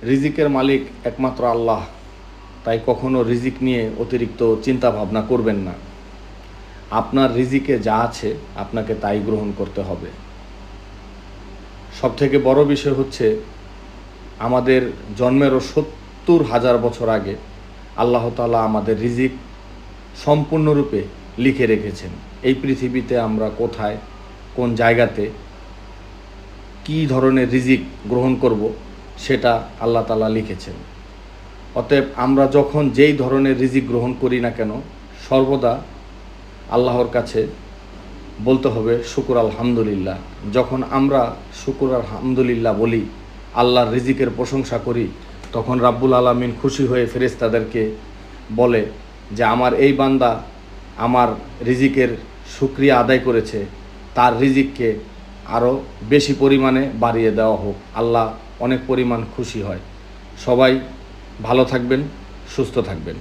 রিজিকের মালিক একমাত্র আল্লাহ, তাই কখনো রিজিক নিয়ে অতিরিক্ত চিন্তা ভাবনা করবেন না। আপনার রিজিকে যা আছে আপনাকে তাই গ্রহণ করতে হবে। সবথেকে বড় বিষয় হচ্ছে, আমাদের জন্মেরও ৭০,০০০ বছর আগে আল্লাহ তাআলা আমাদের রিজিক সম্পূর্ণরূপে লিখে রেখেছেন। এই পৃথিবীতে আমরা কোথায়, কোন জায়গাতে, কী ধরনের রিজিক গ্রহণ করব সেটা আল্লাহ তাআলা লিখেছেন। অতএব আমরা যখন যেই ধরনের রিজিক গ্রহণ করি না কেন, সর্বদা আল্লাহর কাছে বলতে হবে শুকুর আলহামদুলিল্লাহ। যখন আমরা শুকুর আলহামদুলিল্লাহ বলি, আল্লাহর রিজিকের প্রশংসা করি, তখন রাব্বুল আলামিন খুশি হয়ে ফেরেশতাদেরকে বলে যে আমার এই বান্দা আমার রিজিকের শুকরিয়া আদায় করেছে, তার রিজিককে আরও বেশি পরিমাণে বাড়িয়ে দেওয়া হোক। আল্লাহ অনেক পরিমাণ খুশি হয়। সবাই ভালো থাকবেন, সুস্থ থাকবেন।